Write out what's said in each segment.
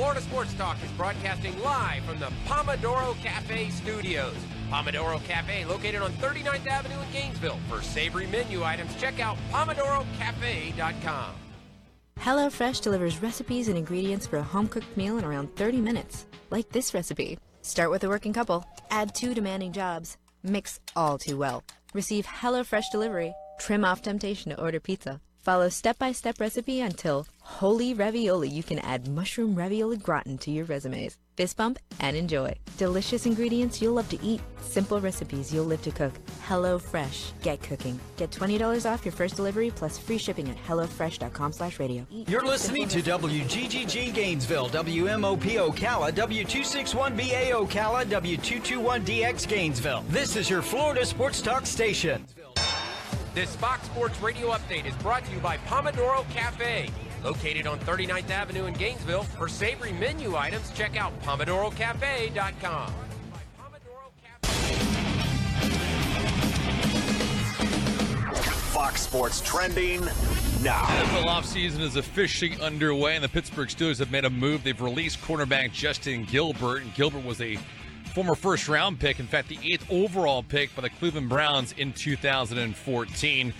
Florida Sports Talk is broadcasting live from the Pomodoro Cafe studios. Pomodoro Cafe, located on 39th Avenue in Gainesville. For savory menu items, check out PomodoroCafe.com. HelloFresh delivers recipes and ingredients for a home-cooked meal in around 30 minutes. Like this recipe. Start with a working couple. Add 2 demanding jobs. Mix all too well. Receive HelloFresh delivery. Trim off temptation to order pizza. Follow step-by-step recipe until holy ravioli. You can add mushroom ravioli gratin to your resumes. Fist bump and enjoy. Delicious ingredients you'll love to eat. Simple recipes you'll live to cook. HelloFresh. Get cooking. Get $20 off your first delivery plus free shipping at hellofresh.com/radio. You're listening to WGGG Gainesville, WMOP Ocala, W261BA Ocala, W221DX Gainesville. This is your Florida Sports Talk station. This Fox Sports Radio update is brought to you by Pomodoro Cafe. Located on 39th Avenue in Gainesville. For savory menu items, check out PomodoroCafe.com. Fox Sports trending now. NFL offseason is officially underway, and the Pittsburgh Steelers have made a move. They've released cornerback Justin Gilbert, and Gilbert was a former first-round pick, in fact, the 8th overall pick by the Cleveland Browns in 2014.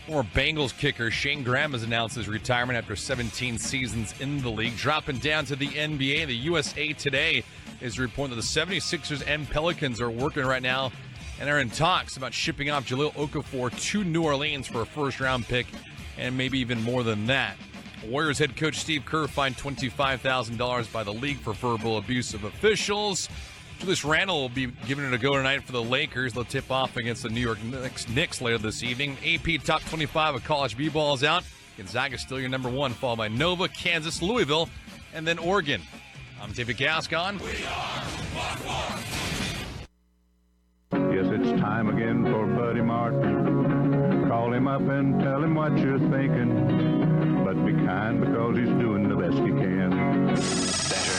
Former Bengals kicker Shane Graham has announced his retirement after 17 seasons in the league. Dropping down to the NBA, the USA Today is reporting that the 76ers and Pelicans are working right now and are in talks about shipping off Jahlil Okafor to New Orleans for a first-round pick and maybe even more than that. Warriors head coach Steve Kerr fined $25,000 by the league for verbal abuse of officials. Julius Randle will be giving it a go tonight for the Lakers. They'll tip off against the New York Knicks later this evening. AP top 25 of college b-ball is out. Gonzaga still your number 1, followed by Nova, Kansas, Louisville, and then Oregon. I'm David Gascon. We are Yes, it's time again for Buddy Martin. Call him up and tell him what you're thinking. But be kind because he's doing the best he can. Better,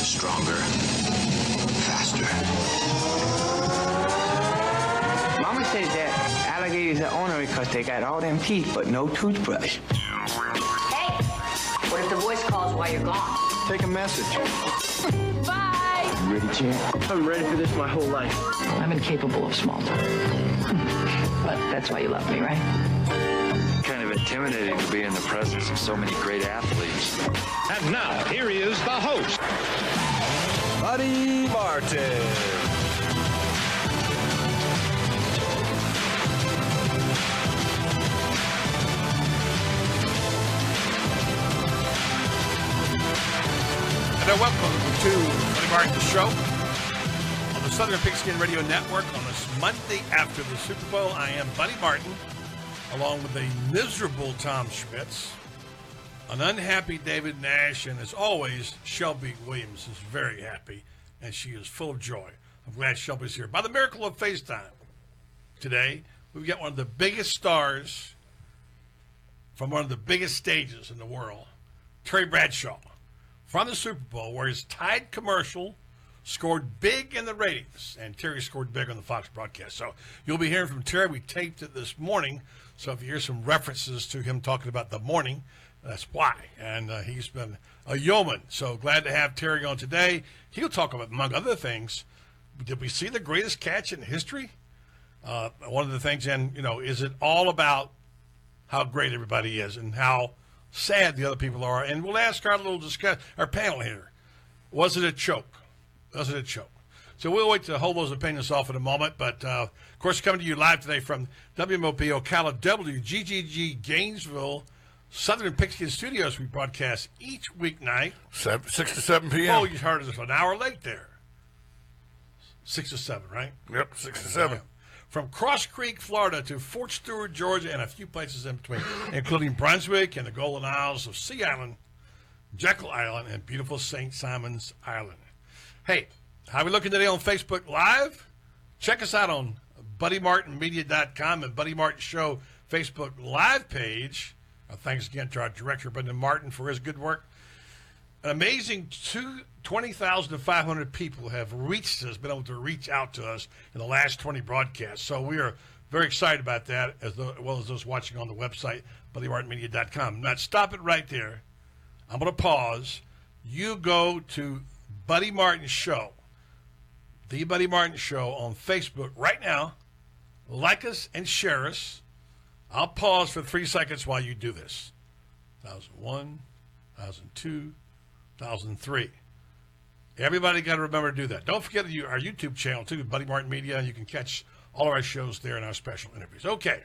stronger, faster. Mama says that alligators are ornery because they got all them teeth but no toothbrush. Hey, what if the voice calls while you're gone? Take a message. Bye. You ready, champ? I'm ready for this my whole life. I'm incapable of small talk. But that's why you love me, right? Kind of intimidating to be in the presence of so many great athletes. And now, here he is, the host, Buddy Martin. And welcome to Buddy Martin's show on the Southern Pigskin Radio Network on this Monday after the Super Bowl. I am Buddy Martin, along with a miserable Tom Schmitz, an unhappy David Nash, and as always, Shelby Williams is very happy, and she is full of joy. I'm glad Shelby's here. By the miracle of FaceTime, today we've got one of the biggest stars from one of the biggest stages in the world, Terry Bradshaw, from the Super Bowl, where his Tide commercial scored big in the ratings, and Terry scored big on the Fox broadcast. So you'll be hearing from Terry. We taped it this morning, so if you hear some references to him talking about the morning, that's why. And he's been a yeoman. So glad to have Terry on today. He'll talk about, among other things, did we see the greatest catch in history? One of the things, and is it all about how great everybody is and how sad the other people are? And we'll ask our panel here, was it a choke? Was it a choke? So we'll wait to hold those opinions off in a moment. But, of course, coming to you live today from WMOP Ocala, WGGG Gainesville, Southern Pigskin Studios. We broadcast each weeknight. 6 to 7 p.m. Oh, you heard us an hour late there. 6 to 7, right? Yep, 6 to 7. From Cross Creek, Florida to Fort Stewart, Georgia, and a few places in between, including Brunswick and the Golden Isles of Sea Island, Jekyll Island, and beautiful St. Simon's Island. Hey, how are we looking today on Facebook Live? Check us out on BuddyMartinMedia.com and Buddy Martin Show Facebook Live page. Thanks again to our director, Brendan Martin, for his good work. An amazing 20,500 people have reached us, been able to reach out to us in the last 20 broadcasts. So we are very excited about that, as well as those watching on the website, BuddyMartinMedia.com. Now, stop it right there. I'm going to pause. you go to Buddy Martin Show, The Buddy Martin Show on Facebook right now. Like us and share us. I'll pause for 3 seconds while you do this. 1001, 1002, 1003. Everybody got to remember to do that. Don't forget our YouTube channel, too, Buddy Martin Media. You can catch all of our shows there and our special interviews. Okay.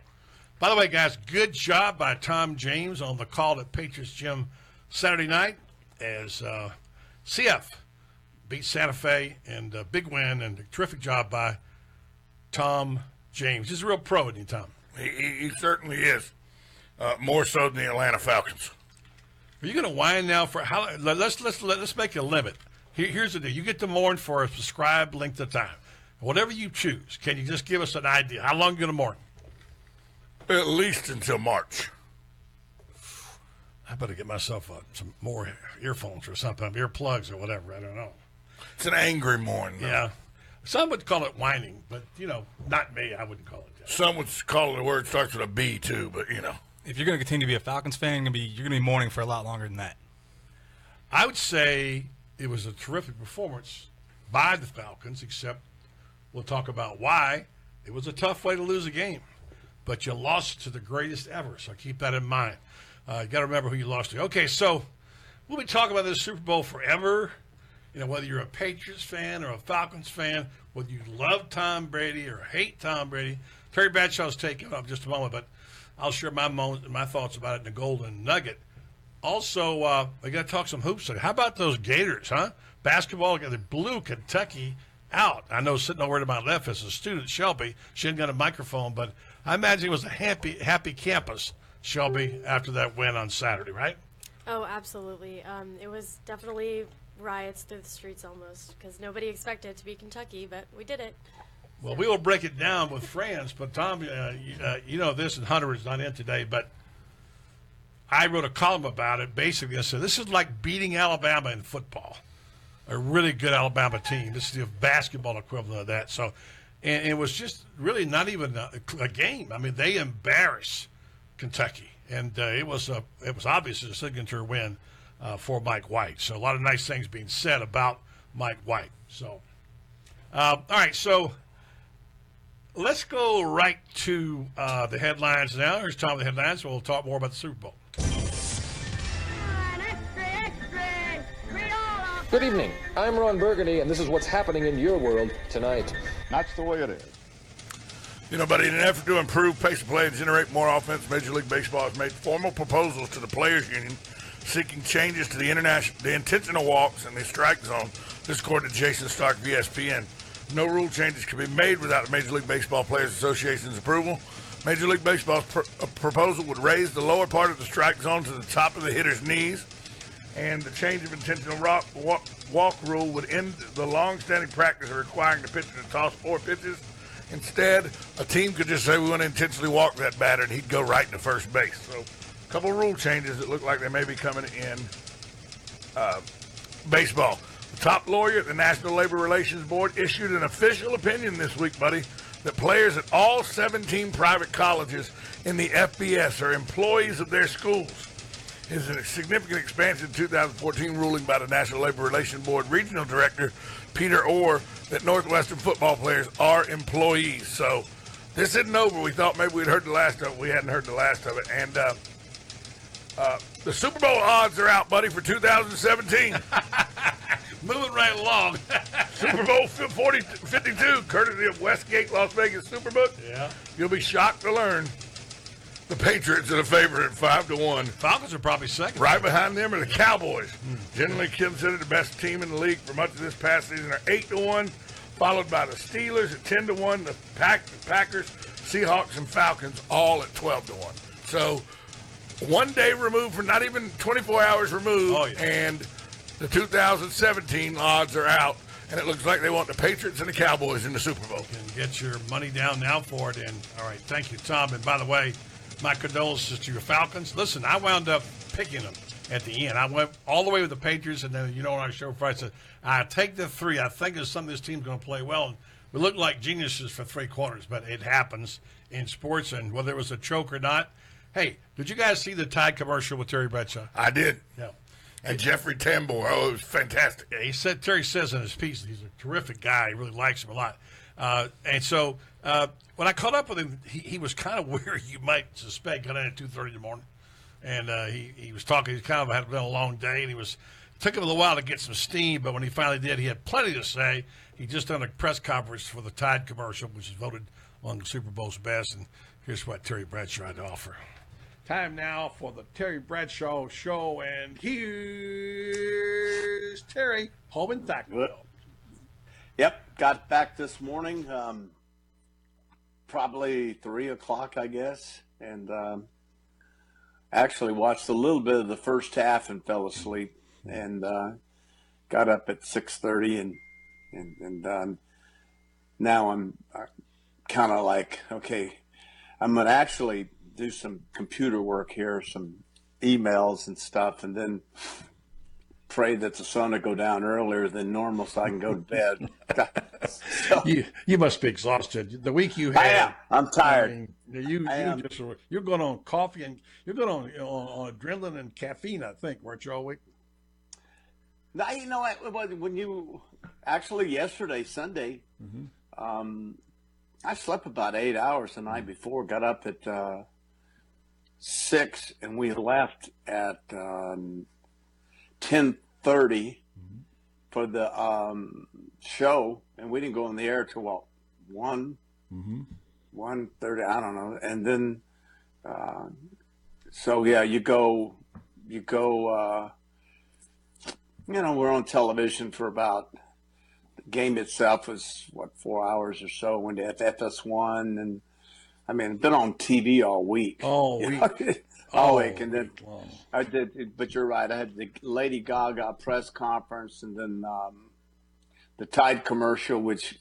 By the way, guys, good job by Tom James on the call at Patriots Gym Saturday night as CF beat Santa Fe, and a big win and a terrific job by Tom James. He's a real pro, isn't he, Tom? He certainly is. More so than the Atlanta Falcons. Are you going to whine now for how? Let's make a limit. Here's the deal: you get to mourn for a prescribed length of time, whatever you choose. Can you just give us an idea? How long are you going to mourn? At least until March. I better get myself some more earphones or something, earplugs or whatever. I don't know. It's an angry mourn. Though. Yeah. Some would call it whining, but, not me. I wouldn't call it that. Some would call it a word that starts with a B, too, but, If you're going to continue to be a Falcons fan, you're going to be mourning for a lot longer than that. I would say it was a terrific performance by the Falcons, except we'll talk about why. It was a tough way to lose a game, but you lost to the greatest ever, so keep that in mind. You got to remember who you lost to. Okay, so we'll be talking about this Super Bowl forever. Whether you're a Patriots fan or a Falcons fan, whether you love Tom Brady or hate Tom Brady. Terry Bradshaw's taking up just a moment, but I'll share my thoughts about it in the Golden Nugget. Also, we got to talk some hoops. How about those Gators, huh? Basketball, they blew Kentucky out. I know sitting over to my left is a student, Shelby. She hadn't got a microphone, but I imagine it was a happy campus, Shelby, after that win on Saturday, right? Oh, absolutely. It was definitely riots through the streets almost, because nobody expected it to be Kentucky, but we did it. Well, we will break it down with friends, but Tom, you know this, and Hunter is not in today, but I wrote a column about it. Basically, I said, this is like beating Alabama in football, a really good Alabama team. This is the basketball equivalent of that. So, and it was just really not even a game. I mean, they embarrassed Kentucky, and it was obviously a signature win for Mike White. So a lot of nice things being said about Mike White. So, all right, so let's go right to the headlines now. Here's Tom with the headlines, so we'll talk more about the Super Bowl. Good evening. I'm Ron Burgundy, and this is what's happening in your world tonight. That's the way it is. Buddy, in an effort to improve pace of play and generate more offense, Major League Baseball has made formal proposals to the Players Union seeking changes to the intentional walks and the strike zone. This according to Jason Stark of ESPN. No rule changes can be made without the Major League Baseball Players Association's approval. Major League Baseball's proposal would raise the lower part of the strike zone to the top of the hitter's knees, and the change of intentional walk rule would end the long-standing practice of requiring the pitcher to toss 4 pitches. Instead, a team could just say, we want to intentionally walk that batter, and he'd go right into first base. So a couple of rule changes that look like they may be coming in baseball. The top lawyer at the National Labor Relations Board issued an official opinion this week, buddy, that players at all 17 private colleges in the FBS are employees of their schools. It is a significant expansion in 2014 ruling by the National Labor Relations Board Regional Director Peter Orr that Northwestern football players are employees. So this isn't over. We thought maybe we'd heard the last of it. We hadn't heard the last of it. And the Super Bowl odds are out, buddy, for 2017. Moving right along. Super Bowl 52, courtesy of Westgate Las Vegas Superbook. Yeah. You'll be shocked to learn the Patriots are the favorite at 5-1. Falcons are probably second. Right behind them are the Cowboys. Generally considered the best team in the league for much of this past season are 8-1, followed by the Steelers at 10-1, the Packers, Seahawks, and Falcons all at 12-1. So 1 day removed, from not even 24 hours removed, and the 2017 odds are out. And it looks like they want the Patriots and the Cowboys in the Super Bowl. And get your money down now for it. And all right, thank you, Tom. And by the way, my condolences to your Falcons. Listen, I wound up picking them at the end. I went all the way with the Patriots, and then, on our show Friday, I said, I take the 3. I think there's some of this team's going to play well. And we looked like geniuses for 3 quarters, but it happens in sports. And whether it was a choke or not, hey, did you guys see the Tide commercial with Terry Bradshaw? I did. Yeah. And Jeffrey Tambor, it was fantastic. Yeah, Terry says in his piece he's a terrific guy. He really likes him a lot. And so when I caught up with him, he was kind of where you might suspect. Got in at 2:30 in the morning, and he was talking. He kind of had been a long day, and it took him a little while to get some steam. But when he finally did, he had plenty to say. He just done a press conference for the Tide commercial, which is voted among the Super Bowl's best. And here's what Terry Bradshaw had to offer. Time now for the Terry Bradshaw Show, and here's Terry home in Thackville. Yep, got back this morning, probably 3 o'clock, I guess, and actually watched a little bit of the first half and fell asleep, and got up at 6:30, and now I'm kind of like, okay, I'm going to actually do some computer work here, some emails and stuff, and then pray that the sun will go down earlier than normal so I can go to bed. So, you must be exhausted. The week you had, I'm tired. I mean, you're going on coffee and you're going on adrenaline and caffeine, I think, weren't you all week? No, you know what? When you actually yesterday, Sunday, I slept about 8 hours the night before. Got up at 6, and we left at 10:30 for the show, and we didn't go on the air till 1:30, I don't know. And then, so yeah, you go. We're on television for about. The game itself was 4 hours or so. Went to FS1, and I mean, been on TV all week. All week. All week, and then I did. But you're right. I had the Lady Gaga press conference, and then the Tide commercial, which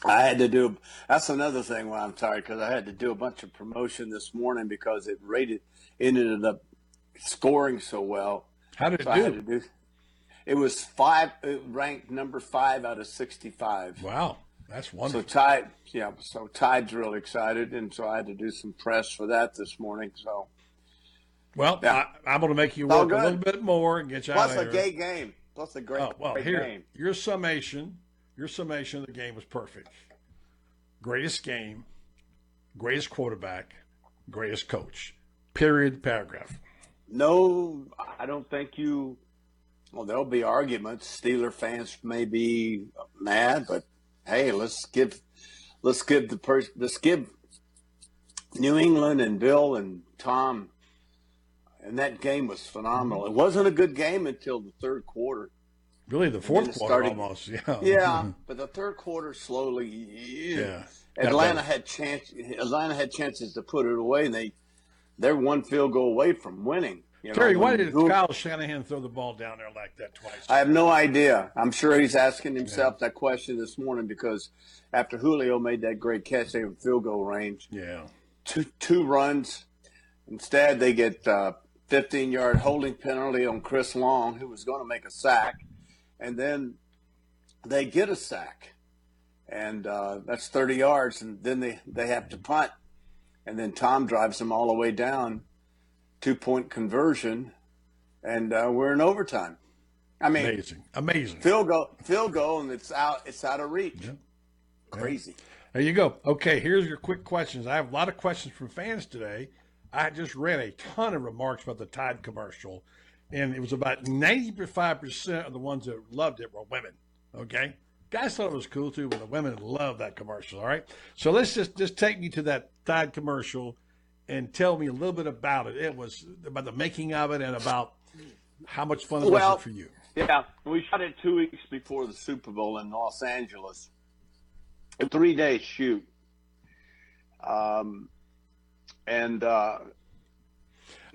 I had to do. That's another thing why I'm tired, because I had to do a bunch of promotion this morning because it ended up scoring so well. How did it do? It was ranked number 5 out of 65. Wow, that's wonderful. So Tide's really excited, and so I had to do some press for that this morning. So, well, yeah. I'm going to make you work a little bit more and get you out of here. Plus a gay game. Plus a great game. Your summation of the game was perfect. Greatest game, greatest quarterback, greatest coach. Period. Paragraph. No, I don't think you. Well, there'll be arguments. Steeler fans may be mad, but hey, let's give New England and Bill and Tom. And that game was phenomenal. It wasn't a good game until the third quarter. Really, the fourth quarter almost. Yeah. Yeah, but the third quarter slowly. Yeah. Atlanta had chances to put it away, and they're one field goal away from winning. Terry, why did Kyle Shanahan throw the ball down there like that twice? I have no idea. I'm sure he's asking himself that question this morning, because after Julio made that great catch, they were in field goal range. Yeah. Two runs. Instead, they get 15-yard holding penalty on Chris Long, who was going to make a sack. And then they get a sack. And that's 30 yards. And then they have to punt. And then Tom drives them all the way down. 2-point conversion, and we're in overtime. I mean, amazing. Field goal, and it's out of reach. Yeah. Crazy. There you go. Okay, here's your quick questions. I have a lot of questions from fans today. I just read a ton of remarks about the Tide commercial, and it was about 95% of the ones that loved it were women. Okay, guys thought it was cool too, but the women loved that commercial. All right, so let's just take me to that Tide commercial and tell me a little bit about it. It was about the making of it and about how much fun it was for you. Yeah, we shot it 2 weeks before the Super Bowl in Los Angeles. A 3-day shoot. I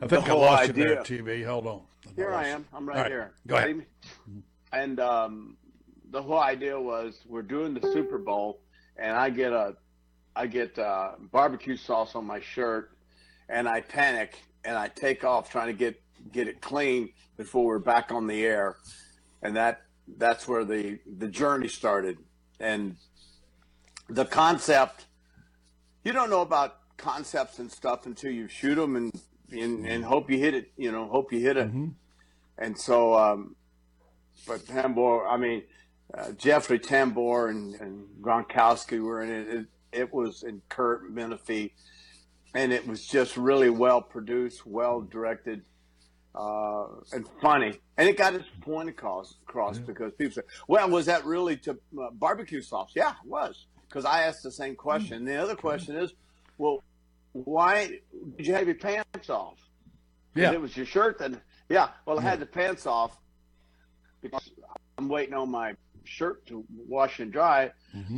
think I lost you there, TV. Hold on. Here I am. I'm right here. Go ahead. And the whole idea was we're doing the Super Bowl, and I get barbecue sauce on my shirt, and I panic, and I take off trying to get it clean before we're back on the air. And that's where the journey started. And the concept, you don't know about concepts and stuff until you shoot them and hope you hit it, And so, but Tambor, I mean, Jeffrey Tambor and Gronkowski were in it. It was in Kurt Menefee, and it was just really well produced, well directed, and funny. And it got its point across because people said, "Well, was that really to barbecue sauce?" Yeah, it was, because I asked the same question. And the other question is, well, why did you have your pants off? Yeah, it was your shirt that. Yeah, well, I had the pants off because I'm waiting on my shirt to wash and dry.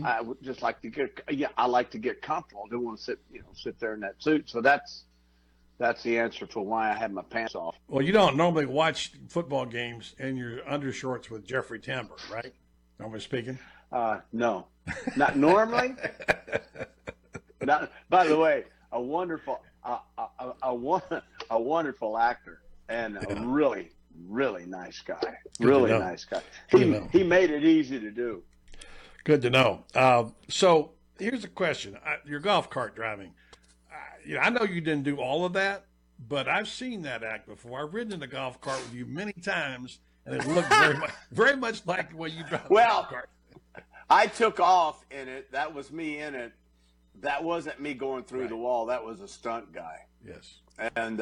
I would just like to get, I like to get comfortable. I don't want to sit there in that suit. So that's the answer for why I had my pants off. Well, you don't normally watch football games in your undershorts with Jeffrey Tambor, right? Normally speaking. No, not normally. By the way, a wonderful actor and a really, really nice guy. Really nice guy. He made it easy to do. Good to know. So here's a question: your golf cart driving. I know you didn't do all of that, but I've seen that act before. I've ridden in a golf cart with you many times, and it looked very much like the way you drive a golf cart. I took off in it. That was me in it. That wasn't me going through the wall. That was a stunt guy. Yes. And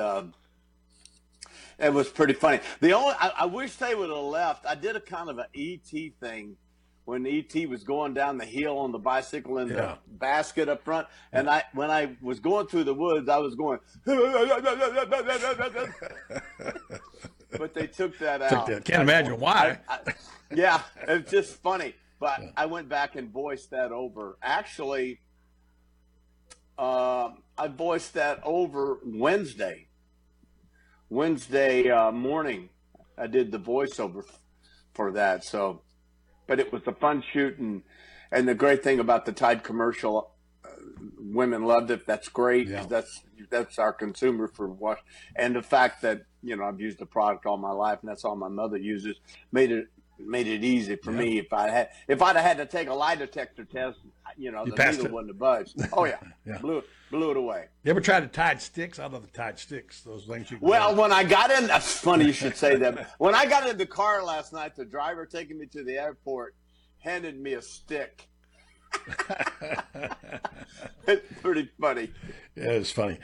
it was pretty funny. I wish they would have left. I did a kind of an E.T. thing when E.T. was going down the hill on the bicycle in the basket up front. And when I was going through the woods, I was going, but they took that out. Can't imagine why. Yeah, it's just funny. But I went back and voiced that over. Actually, I voiced that over Wednesday morning. I did the voiceover for that. So, but it was a fun shoot, and the great thing about the Tide commercial, women loved it. That's great. Yeah. That's our consumer for what, and the fact that I've used the product all my life, and that's all my mother uses, made it easy for me. If I'd have had to take a lie detector test, the needle wouldn't have budged. Oh yeah, blew it away. You ever tried the Tide sticks? I love the Tide sticks. Those things you can when I got in, that's funny you should say that. When I got in the car last night, the driver taking me to the airport handed me a stick. It's pretty funny. Yeah, it's funny.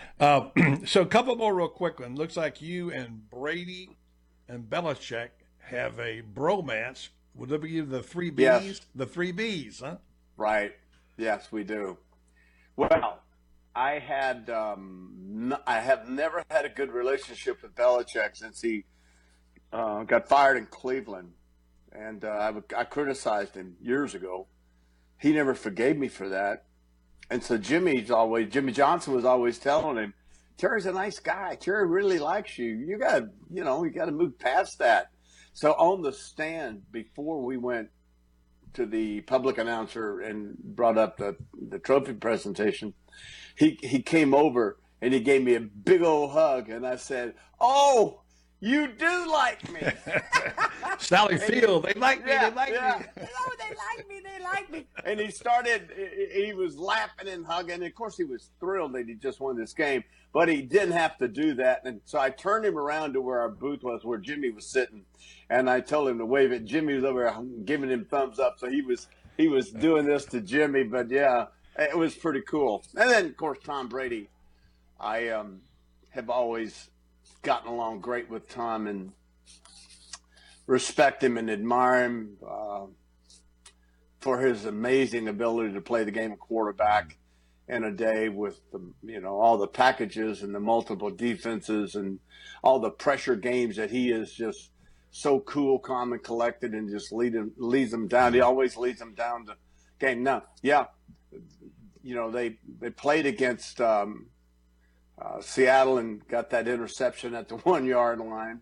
So a couple more real quick one. Looks like you and Brady and Belichick have a bromance. Would it be the three Bs? Yes. The three Bs, huh? Right. Yes, we do. Well, I have never had a good relationship with Belichick since he got fired in Cleveland, and I criticized him years ago. He never forgave me for that, and so Jimmy Johnson was always telling him, "Terry's a nice guy. Terry really likes you. You got to move past that." So on the stand before we went to the public announcer and brought up the trophy presentation, he came over and he gave me a big old hug, and I said, "Oh, you do like me." Sally Field, they like me, they like me. Oh, they like me. And he was laughing and hugging. And of course, he was thrilled that he just won this game, but he didn't have to do that. And so I turned him around to where our booth was, where Jimmy was sitting, and I told him to wave it. Jimmy was over there giving him thumbs up, so he was doing this to Jimmy. But yeah, it was pretty cool. And then, of course, Tom Brady. I have always gotten along great with Tom and respect him and admire him for his amazing ability to play the game of quarterback in a day with all the packages and the multiple defenses and all the pressure games that he is just so cool, calm, and collected, and just leads them down. He always leads them down the game. Now, yeah, they played against Seattle and got that interception at the 1 yard line.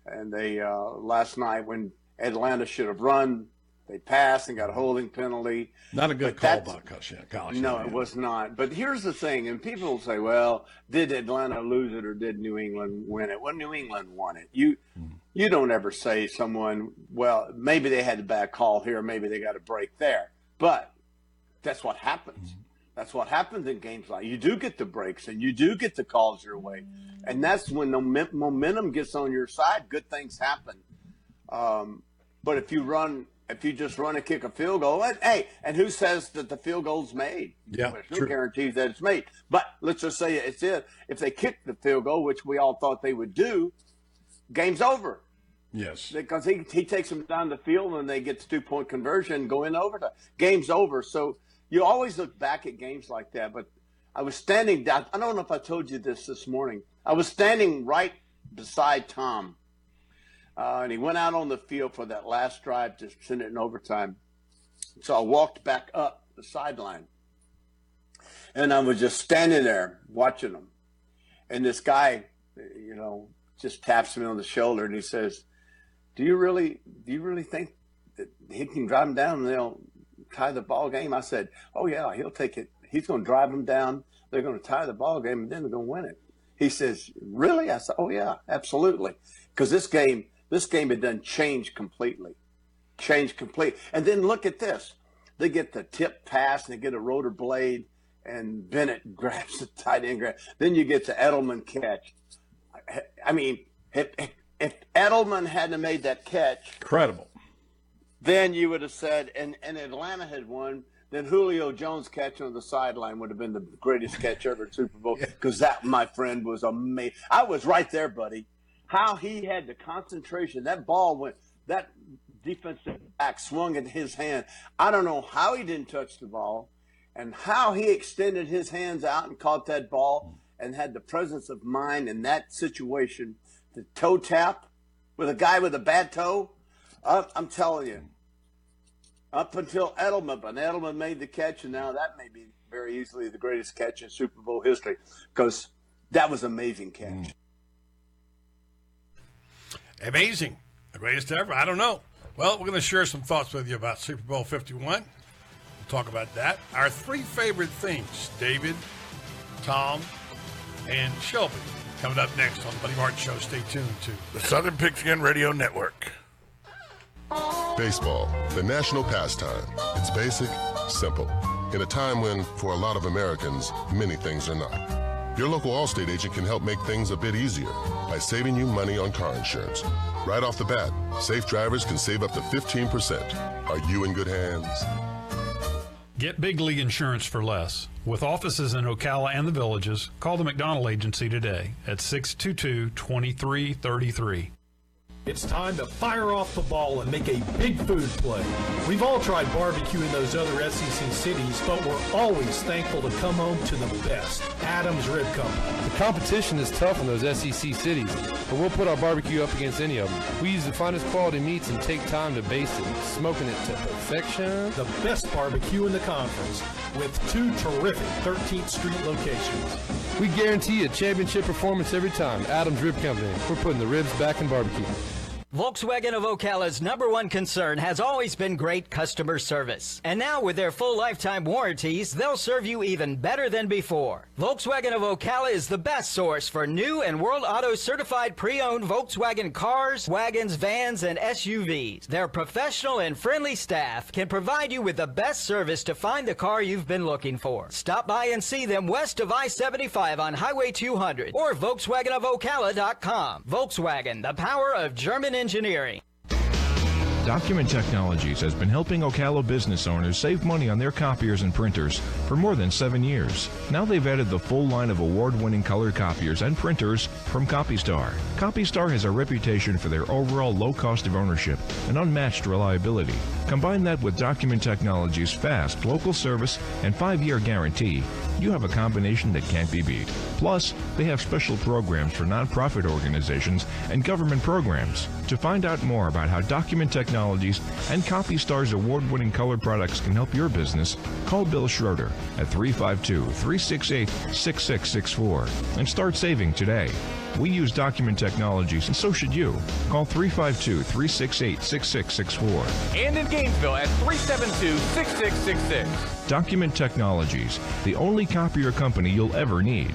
And they last night, when Atlanta should have run, they passed and got a holding penalty. Not a good call by college. No, it was not. But here's the thing, and people will say, well, did Atlanta lose it or did New England win it? Well, New England won it. You don't ever say someone, well, maybe they had a bad call here, maybe they got a break there. But that's what happens. That's what happens in games like you do get the breaks and you do get the calls your way. And that's when the momentum gets on your side, good things happen. But if you just run and kick a field goal, and who says that the field goal's made? Yeah, there's no guarantee that it's made. But let's just say it's it. If they kick the field goal, which we all thought they would do, game's over. Yes. Because he takes them down the field and they get the 2-point conversion and go in overtime. Game's over. So you always look back at games like that. But I was standing down. I don't know if I told you this morning. I was standing right beside Tom. And he went out on the field for that last drive to send it in overtime. So I walked back up the sideline. And I was just standing there watching him. And this guy, just taps me on the shoulder and he says, do you really think that he can drive them down and they'll tie the ball game? I said, oh, yeah, he'll take it. He's going to drive them down. They're going to tie the ball game, and then they're going to win it. He says, really? I said, oh, yeah, absolutely. Because this game had done changed completely. And then look at this. They get the tip pass, and they get a rotor blade, and Bennett grabs the tight end. Then you get the Edelman catch. I mean, if Edelman hadn't made that catch, incredible, then you would have said, and Atlanta had won, then Julio Jones' catch on the sideline would have been the greatest catch ever at Super Bowl, because that, my friend, was amazing. I was right there, buddy. How he had the concentration. That ball went, that defensive back swung in his hand. I don't know how he didn't touch the ball and how he extended his hands out and caught that ball and had the presence of mind in that situation. The toe tap with a guy with a bad toe, I'm telling you, up until Edelman, but Edelman made the catch, and now that may be very easily the greatest catch in Super Bowl history, because that was an amazing catch. Amazing. The greatest ever? I don't know. Well, we're going to share some thoughts with you about Super Bowl 51. We'll talk about that. Our 3 favorite things, David, Tom, and Shelby. Coming up next on the Buddy Martin Show. Stay tuned to the Southern Pigskin Radio Network. Baseball, the national pastime. It's basic, simple. In a time when, for a lot of Americans, many things are not. Your local Allstate agent can help make things a bit easier by saving you money on car insurance. Right off the bat, safe drivers can save up to 15%. Are you in good hands? Get big league insurance for less. With offices in Ocala and the Villages, call the McDonald Agency today at 622-2333. It's time to fire off the ball and make a big food play. We've all tried barbecue in those other SEC cities, but we're always thankful to come home to the best, Adams Rib Company. The competition is tough in those SEC cities, but we'll put our barbecue up against any of them. We use the finest quality meats and take time to baste it, smoking it to perfection. The best barbecue in the conference, with 2 terrific 13th Street locations. We guarantee a championship performance every time. Adams Rib Company. We're putting the ribs back in barbecue. Volkswagen of Ocala's #1 concern has always been great customer service. And now with their full lifetime warranties, they'll serve you even better than before. Volkswagen of Ocala is the best source for new and World Auto certified pre-owned Volkswagen cars, wagons, vans, and SUVs. Their professional and friendly staff can provide you with the best service to find the car you've been looking for. Stop by and see them west of I-75 on Highway 200 or VolkswagenofOcala.com. Volkswagen, the power of German engineering. Document Technologies has been helping Ocala business owners save money on their copiers and printers for more than 7 years. Now they've added the full line of award-winning color copiers and printers from CopyStar. CopyStar has a reputation for their overall low cost of ownership and unmatched reliability. Combine that with Document Technologies' fast local service and 5-year guarantee, you have a combination that can't be beat. Plus, they have special programs for nonprofit organizations and government programs. To find out more about how Document Technologies and CopyStar's award-winning color products can help your business, call Bill Schroeder at 352-368-6664 and start saving today. We use Document Technologies, and so should you. Call 352-368-6664. And in Gainesville at 372-6666. Document Technologies, the only copier company you'll ever need.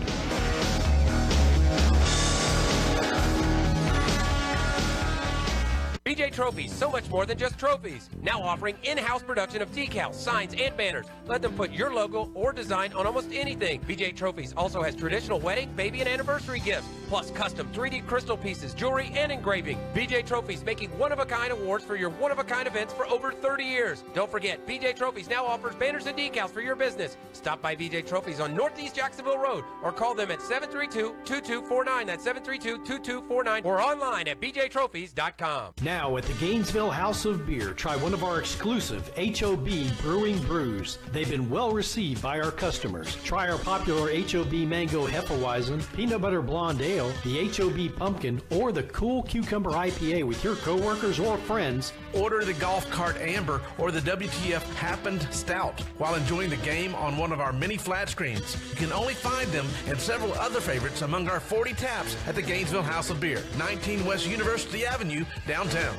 BJ Trophies, so much more than just trophies. Now offering in-house production of decals, signs, and banners. Let them put your logo or design on almost anything. BJ Trophies also has traditional wedding, baby, and anniversary gifts, plus custom 3D crystal pieces, jewelry, and engraving. BJ Trophies making one-of-a-kind awards for your one-of-a-kind events for over 30 years. Don't forget, BJ Trophies now offers banners and decals for your business. Stop by BJ Trophies on Northeast Jacksonville Road or call them at 732-2249. That's 732-2249 or online at bjtrophies.com. Now at the Gainesville House of Beer, try one of our exclusive HOB Brewing brews. They've been well received by our customers. Try our popular HOB Mango Hefeweizen, Peanut Butter Blonde Ale, the HOB Pumpkin, or the Cool Cucumber IPA with your coworkers or friends. Order the Golf Cart Amber or the WTF Happened Stout while enjoying the game on one of our mini flat screens. You can only find them and several other favorites among our 40 taps at the Gainesville House of Beer, 19 West University Avenue, downtown.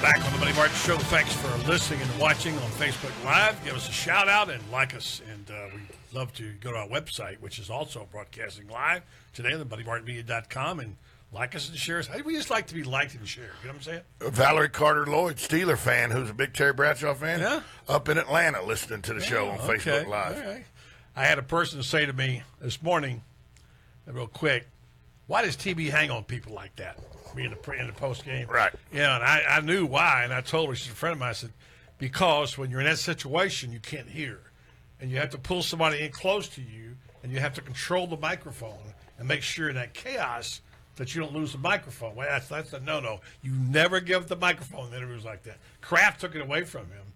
Back on the Buddy Martin Show. Thanks for listening and watching on Facebook Live. Give us a shout out and like us. And we'd love to go to our website, which is also broadcasting live today on thebuddymartinmedia.com, and like us and share us. We just like to be liked and shared. You know what I'm saying? Valerie Carter Lloyd, Steeler fan, who's a big Terry Bradshaw fan, up in Atlanta listening to the show on Facebook Live. All right. I had a person say to me this morning, real quick, why does TB hang on people like that? Me in the post game. Right. Yeah, and I knew why, and I told her, she's a friend of mine, I said, because when you're in that situation, you can't hear. And you have to pull somebody in close to you, and you have to control the microphone and make sure in that chaos that you don't lose the microphone. Well, that's a no-no. You never give the microphone in interviews like that. Kraft took it away from him.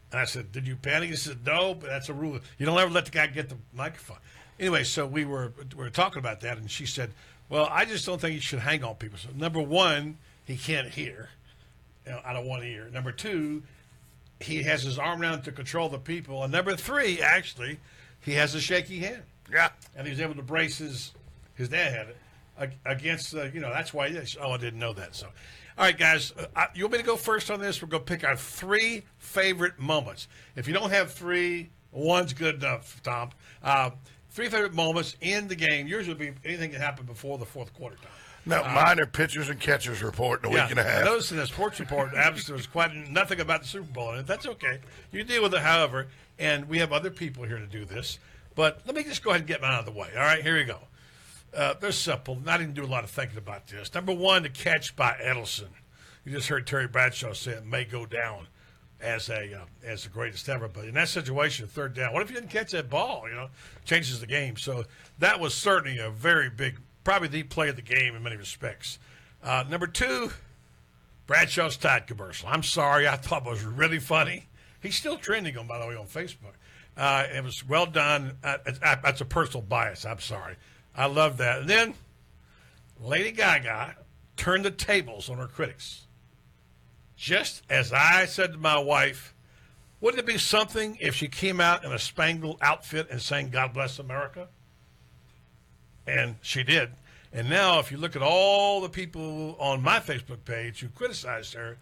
And I said, did you panic? He said, no, but that's a rule. You don't ever let the guy get the microphone. Anyway, so we were talking about that, and she said, well, I just don't think you should hang on people. So, number one, he can't hear out of one ear. Number two, he has his arm around to control the people. And number three, actually, he has a shaky hand. Yeah. And he was able to brace his dad had it, against, that's why he is. Oh, I didn't know that. So, all right, guys, you want me to go first on this? We're going to pick our 3 favorite moments. If you don't have 3, one's good enough, Tom. 3 favorite moments in the game. Yours would be anything that happened before the fourth quarter time. No, mine are pitchers and catchers report in a week and a half. I noticed in the sports report, there was quite nothing about the Super Bowl in it. That's okay. You deal with it, however, and we have other people here to do this. But let me just go ahead and get mine out of the way. All right, here we go. They're simple. I didn't do a lot of thinking about this. Number one, the catch by Edelson. You just heard Terry Bradshaw say it may go down as the greatest ever. But in that situation, third down, what if you didn't catch that ball? Changes the game. So that was certainly a very big, probably the play of the game in many respects. Number two, Bradshaw's Tide commercial. I'm sorry, I thought it was really funny. He's still trending by the way, on Facebook. It was well done. That's a personal bias. I'm sorry. I love that. And then Lady Gaga turned the tables on her critics. Just as I said to my wife, wouldn't it be something if she came out in a spangled outfit and sang God Bless America? And she did. And now if you look at all the people on my Facebook page who criticized her,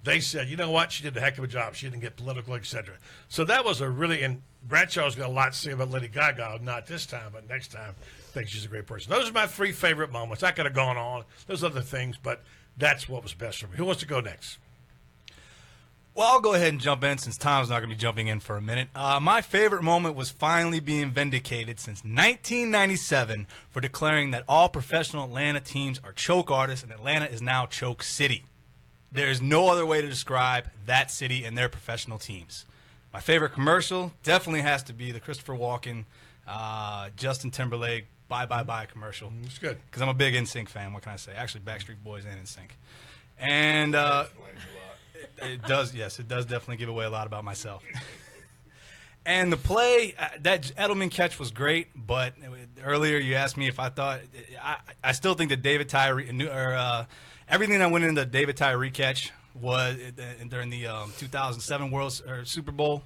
they said, you know what, she did a heck of a job. She didn't get political, etc. So that was and Bradshaw's got a lot to say about Lady Gaga, not this time, but next time. I think she's a great person. Those are my 3 favorite moments. I could have gone on. There's other things, but that's what was best for me. Who wants to go next? Well, I'll go ahead and jump in since Tom's not going to be jumping in for a minute. My favorite moment was finally being vindicated since 1997 for declaring that all professional Atlanta teams are choke artists and Atlanta is now choke city. There is no other way to describe that city and their professional teams. My favorite commercial definitely has to be the Christopher Walken, Justin Timberlake, Bye Bye Bye commercial. It's good. Because I'm a big NSYNC fan. What can I say? Actually, Backstreet Boys and NSYNC. And it does definitely give away a lot about myself. And the play, that Edelman catch was great, but earlier you asked me if I thought, I still think that David Tyree, everything that went into the David Tyree catch was during the 2007 Super Bowl,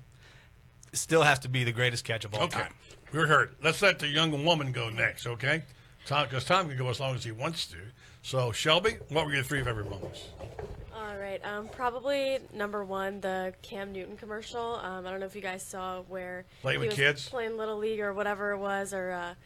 still has to be the greatest catch of all time. We're hurt. Let's let the young woman go next, okay? Because Tom can go as long as he wants to. So, Shelby, what were your 3 favorite moments? All All right, probably number one, the Cam Newton commercial. I don't know if you guys saw where Play with he was kids? playing Little League or whatever it was, or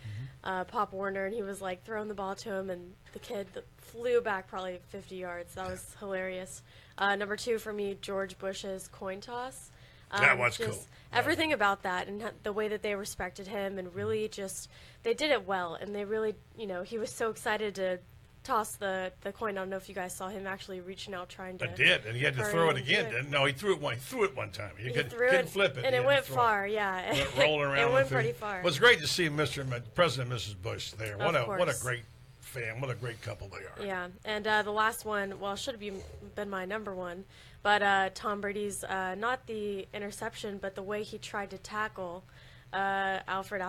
Pop Warner, and he was like throwing the ball to him, and the kid flew back probably 50 yards. That was hilarious. Number two for me, George Bush's coin toss. That was just cool. Everything about that and the way that they respected him and really just they did it well, and they really, he was so excited to toss the coin. I don't know if you guys saw him actually reaching out trying to. I did, and he had to throw it again. No, he threw it one. He threw it one time. He couldn't flip it, and it went far. Yeah, it went rolling around. It went pretty far. It was great to see President and Mrs. Bush there. What a great fan. What a great couple they are. Yeah, and the last one, well, should have been my number one, but Tom Brady's not the interception, but the way he tried to tackle Alfred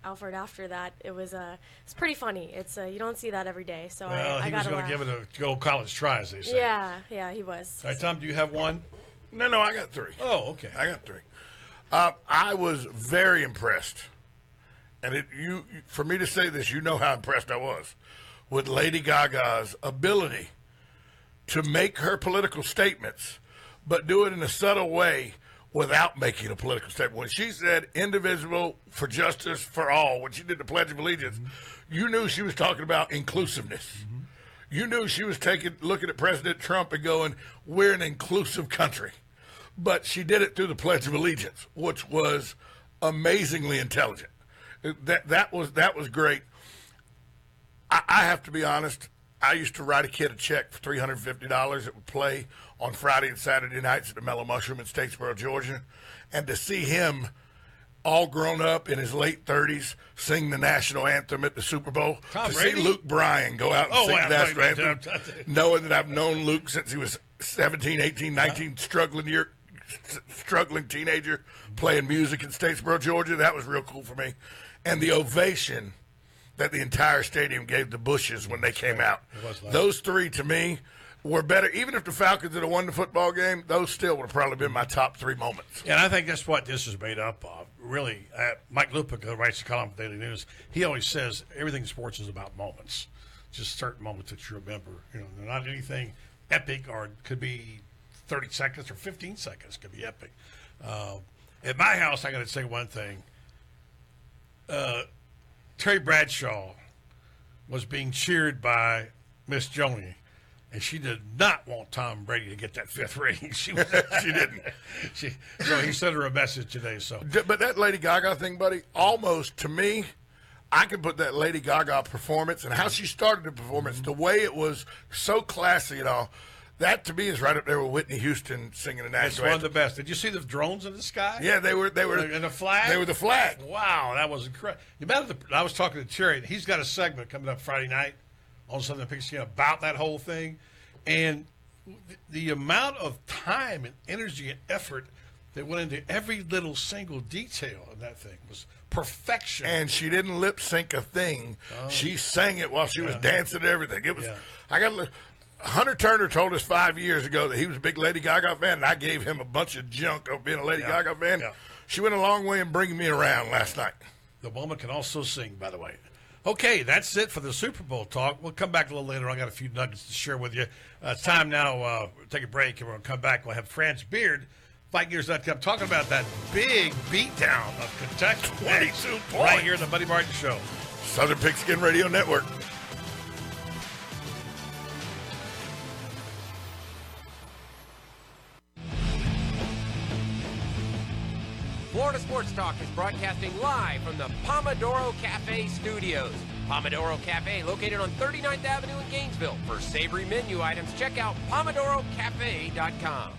after that. It's pretty funny. It's you don't see that every day, so I got to going to give it a good old college try, as they say. Yeah, he was. All right, Tom, do you have one? No, I got three. Oh, okay. I got three. I was very impressed, and for me to say this, you know how impressed I was with Lady Gaga's ability to make her political statements, but do it in a subtle way without making a political statement. When she said indivisible for justice for all, when she did the Pledge of Allegiance, you knew she was talking about inclusiveness. You knew she was looking at President Trump and going, we're an inclusive country. But she did it through the Pledge of Allegiance, which was amazingly intelligent. That was great. I have to be honest, I used to write a kid a check for $350 that would play on Friday and Saturday nights at the Mellow Mushroom in Statesboro, Georgia. And to see him all grown up in his late 30s sing the national anthem at the Super Bowl, Tom to Brady? see Luke Bryan go out and sing the national anthem, knowing that I've known Luke since he was 17, 18, 19, struggling teenager playing music in Statesboro, Georgia, that was real cool for me. And the ovation that the entire stadium gave the Bushes when they came out. Those three, to me, were better. Even if the Falcons had won the football game, those still would have probably been my top three moments. And I think that's what this is made up of. Really, Mike Lupica, who writes the column for Daily News, he always says everything in sports is about moments. Just certain moments that you remember. They're not anything epic, or it could be 30 seconds or 15 seconds. It could be epic. At my house, I got to say one thing. Terry Bradshaw was being cheered by Miss Joni, and she did not want Tom Brady to get that fifth ring. She didn't. So he sent her a message today. But that Lady Gaga thing, buddy, almost to me, I could put that Lady Gaga performance and how she started the performance, the way it was so classy and all. That to me is right up there with Whitney Houston singing the national anthem. It's one of the best. Did you see the drones in the sky? Yeah, they were and the flag. They were the flag. Wow, that was incredible. I was talking to Terry. He's got a segment coming up Friday night on Southern Pigskin about that whole thing, and the amount of time and energy and effort that went into every little single detail of that thing was perfection. And she didn't lip sync a thing. Oh. She sang it while she was dancing and everything. It was. Yeah. Hunter Turner told us 5 years ago that he was a big Lady Gaga fan, and I gave him a bunch of junk of being a Lady Gaga fan. Yeah. She went a long way in bringing me around last night. The woman can also sing, by the way. Okay, that's it for the Super Bowl talk. We'll come back a little later. I got a few nuggets to share with you. It's time now. Take a break, and we'll come back. We'll have France Beard, FightGears.com, talking about that big beatdown of Kentucky. 22 points. Right here on the Buddy Martin Show. Southern Pigskin Radio Network. Florida Sports Talk is broadcasting live from the Pomodoro Cafe studios. Pomodoro Cafe, located on 39th Avenue in Gainesville. For savory menu items, check out PomodoroCafe.com.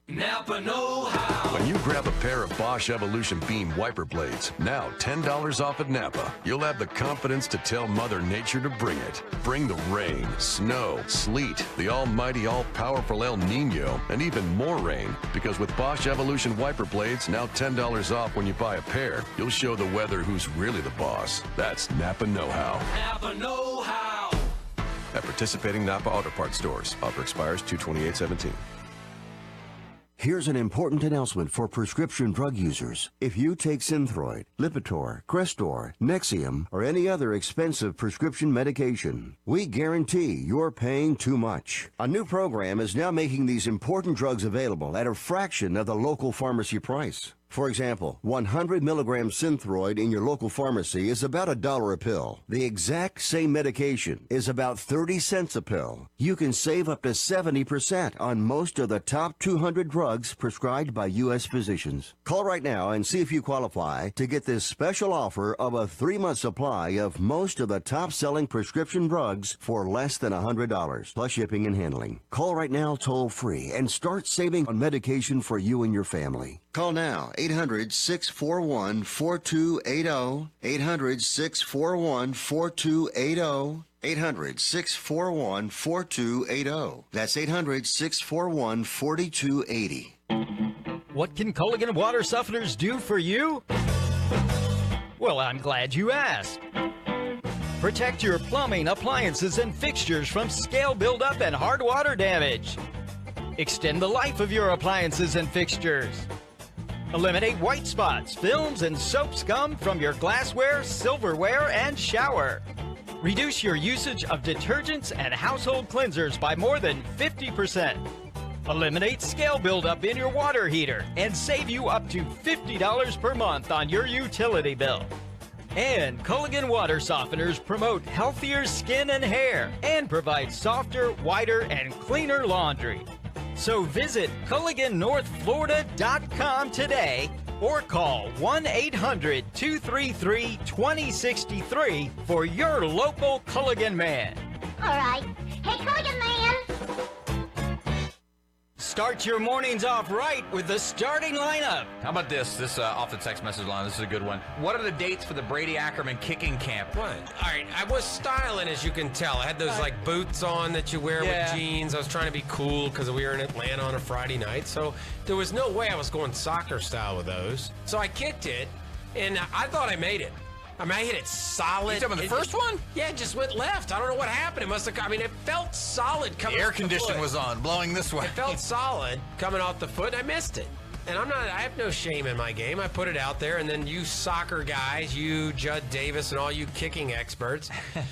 Napa know-how. When you grab a pair of Bosch Evolution Beam wiper blades, now $10 off at Napa, you'll have the confidence to tell Mother Nature to bring it. Bring the rain, snow, sleet, the almighty, all-powerful El Nino, and even more rain. Because with Bosch Evolution wiper blades, now $10 off when you buy a pair, you'll show the weather who's really the boss. That's Napa know-how. Napa know-how. At participating Napa Auto Parts stores. Offer expires 2/28/17. Here's an important announcement for prescription drug users. If you take Synthroid, Lipitor, Crestor, Nexium, or any other expensive prescription medication, we guarantee you're paying too much. A new program is now making these important drugs available at a fraction of the local pharmacy price. For example, 100 milligram Synthroid in your local pharmacy is about $1 a pill. The exact same medication is about 30 cents a pill. You can save up to 70% on most of the top 200 drugs prescribed by U.S. physicians. Call right now and see if you qualify to get this special offer of a 3-month supply of most of the top-selling prescription drugs for less than $100, plus shipping and handling. Call right now toll-free and start saving on medication for you and your family. Call now, 800-641-4280, 800-641-4280, 800-641-4280. That's 800-641-4280. What can Culligan water softeners do for you? Well, I'm glad you asked. Protect your plumbing, appliances, and fixtures from scale buildup and hard water damage. Extend the life of your appliances and fixtures. Eliminate white spots, films, and soap scum from your glassware, silverware, and shower. Reduce your usage of detergents and household cleansers by more than 50%. Eliminate scale buildup in your water heater and save you up to $50 per month on your utility bill. And Culligan water softeners promote healthier skin and hair and provide softer, whiter, and cleaner laundry. So visit CulliganNorthFlorida.com today or call 1-800-233-2063 for your local Culligan man. All right. Hey, Culligan man. Start your mornings off right with the starting lineup. How about this off the text message line? This is a good one. What are the dates for the Brady Ackerman kicking camp? What? All right, I was styling, as you can tell. I had those like boots on that you wear with jeans. I was trying to be cool because we were in Atlanta on a Friday night, so there was no way I was going soccer style with those. So I kicked it, and I thought I made it. I mean, I hit it solid. You talking about the first one? Yeah, it just went left. I don't know what happened. It must have. I mean, it felt solid coming. The air off the conditioning foot. was on, blowing this way. It felt solid coming off the foot, and I missed it. And I have no shame in my game. I put it out there, and then you soccer guys, you, Judd Davis, and all you kicking experts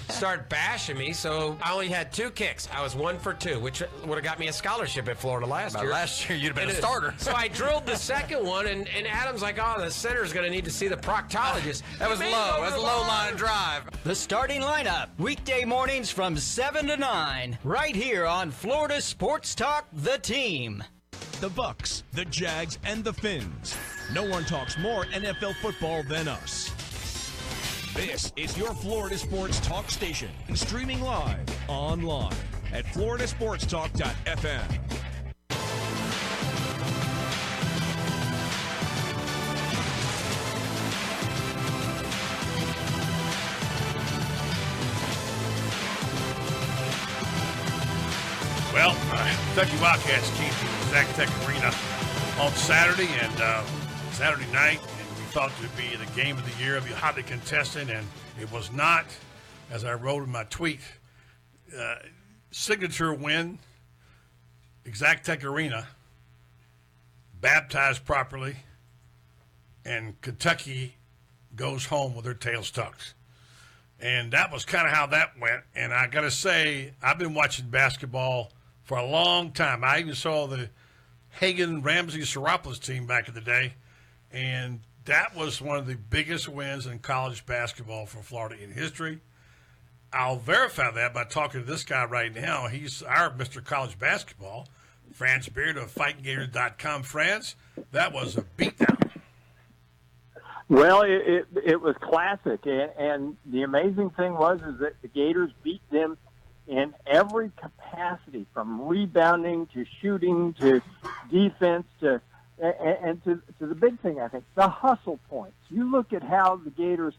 start bashing me. So I only had 2 kicks. I was 1 for 2, which would have got me a scholarship at Florida last year. Last year, you'd have been a starter. So I drilled the second one, and Adam's like, oh, the center's going to need to see the proctologist. That was low. That was a low line drive. The starting lineup, weekday mornings from 7 to 9, right here on Florida Sports Talk, The Team. The Bucks, the Jags, and the Finns. No one talks more NFL football than us. This is your Florida Sports Talk station, streaming live online at floridasportstalk.fm. Well, Kentucky Wildcats came to Zacatec Arena on Saturday and Saturday night, and we thought it would be the game of the year, it'd be hotly contested, and it was not. As I wrote in my tweet, signature win, Zacatec Arena, baptized properly, and Kentucky goes home with their tails tucked. And that was kind of how that went. And I got to say, I've been watching basketball for a long time. I even saw the Hagan Ramsey Seropoulos team back in the day, and that was one of the biggest wins in college basketball for Florida in history. I'll verify that by talking to this guy right now. He's our Mr. College Basketball, Franz Beard of FightGators.com. Franz, that was a beatdown. Well, it was classic, and the amazing thing was that the Gators beat them in every capacity, from rebounding to shooting to defense to the big thing, I think, the hustle points. You look at how the Gators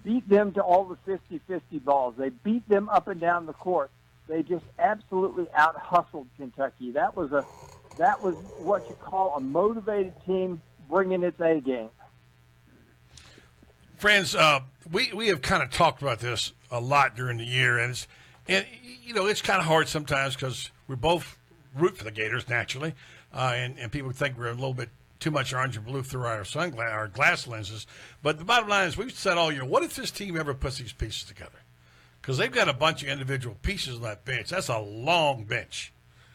beat them to all the 50-50 balls. They beat them up and down the court. They just absolutely out-hustled Kentucky. That was what you call a motivated team bringing its A game. Friends, we have kind of talked about this a lot during the year, and you know, it's kind of hard sometimes because we're both root for the Gators naturally, and people think we're a little bit too much orange and blue through our glass lenses. But the bottom line is, we've said all year, what if this team ever puts these pieces together? Because they've got a bunch of individual pieces on that bench. That's a long bench.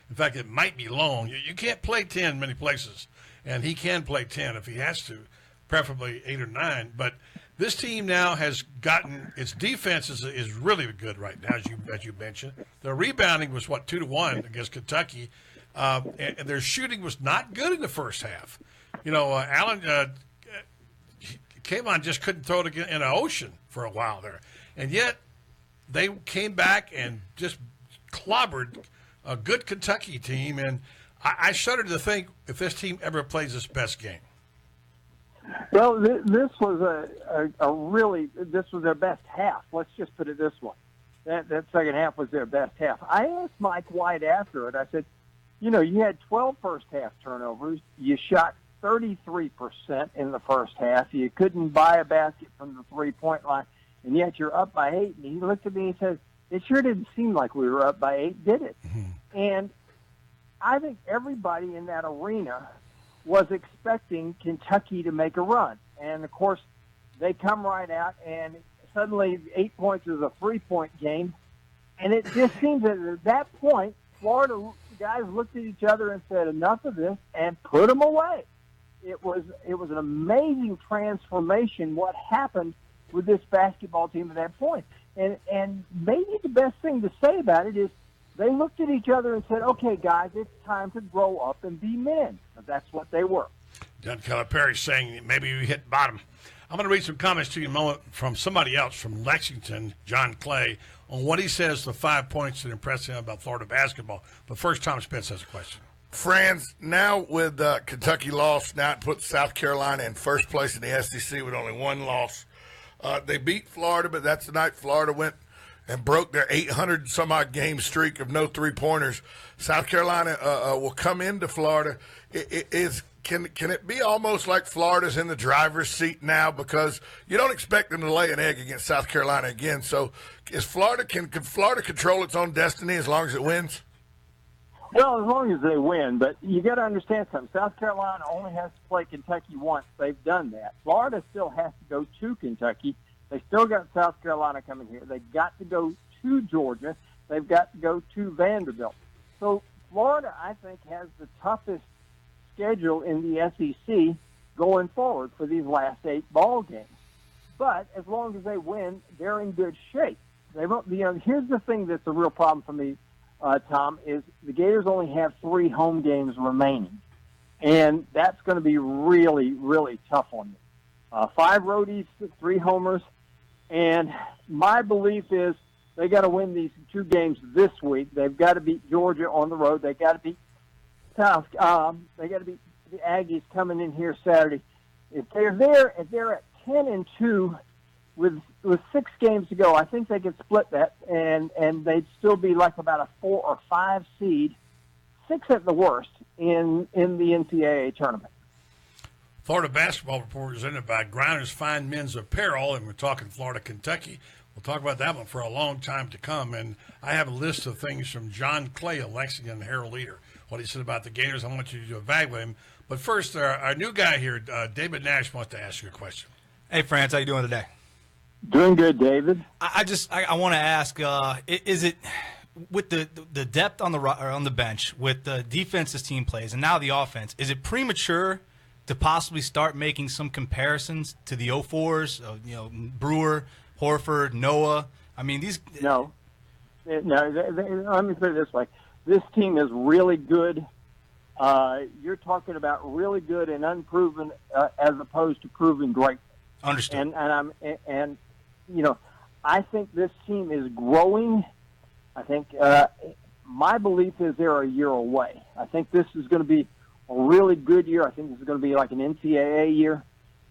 In fact, it might be long. You can't play 10 many places, and he can play 10 if he has to, preferably 8 or 9. But this team now has gotten its defense is really good right now, as you mentioned. Their rebounding was 2-1 against Kentucky, and their shooting was not good in the first half. Allen came on, just couldn't throw it in an ocean for a while there, and yet they came back and just clobbered a good Kentucky team. And I shudder to think if this team ever plays its best game. Well, this was this was their best half. Let's just put it this way. That second half was their best half. I asked Mike White after it, I said, you had 12 first-half turnovers. You shot 33% in the first half. You couldn't buy a basket from the three-point line, and yet you're up by 8. And he looked at me and said, it sure didn't seem like we were up by 8, did it? Mm-hmm. And I think everybody in that arena was expecting Kentucky to make a run. And, of course, they come right out, and suddenly 8 points is a 3-point game. And it just seems that at that point, Florida guys looked at each other and said, enough of this, and put them away. It was an amazing transformation what happened with this basketball team at that point. And maybe the best thing to say about it is they looked at each other and said, okay, guys, it's time to grow up and be men. And that's what they were. John Calipari saying maybe we hit bottom. I'm going to read some comments to you in a moment from somebody else from Lexington, John Clay, on what he says the 5 points that impressed him about Florida basketball. But first, Tom Spence has a question. Franz, now with Kentucky lost, now it puts South Carolina in first place in the SEC with only one loss. They beat Florida, but that's the night Florida went and broke their 800-some-odd game streak of no three-pointers. South Carolina will come into Florida. Can it be almost like Florida's in the driver's seat now, because you don't expect them to lay an egg against South Carolina again? So can Florida control its own destiny as long as it wins? Well, as long as they win, but you got to understand something. South Carolina only has to play Kentucky once. They've done that. Florida still has to go to Kentucky. They still got South Carolina coming here. They've got to go to Georgia. They've got to go to Vanderbilt. So Florida, I think, has the toughest schedule in the SEC going forward for these last 8 ball games. But as long as they win, they're in good shape. Here's the thing that's a real problem for me, Tom, is the Gators only have 3 home games remaining. And that's going to be really, really tough on them. 5 roadies, 3 homers. And my belief is they got to win these 2 games this week. They've got to beat Georgia on the road. They got to beat they got to beat the Aggies coming in here Saturday. If they're at 10-2 with 6 games to go, I think they could split that, and they'd still be like about a 4 or 5 seed, 6 at the worst in the NCAA tournament. Florida Basketball Report is presented by Grinders Fine Men's Apparel, and we're talking Florida, Kentucky. We'll talk about that one for a long time to come. And I have a list of things from John Clay of Lexington Herald Leader, what he said about the Gators. I want you to evaluate him. But first, our new guy here, David Nash, wants to ask you a question. Hey, Franz, how you doing today? Doing good, David. I want to ask, is it with the depth on the bench, with the defense this team plays, and now the offense, is it premature to possibly start making some comparisons to the 04s, Brewer, Horford, Noah? I mean, these. No. Let me put it this way: this team is really good. You're talking about really good and unproven, as opposed to proven great. Understood. And I think this team is growing. I think my belief is they're a year away. I think this is going to be a really good year. I think this is going to be like an NCAA year.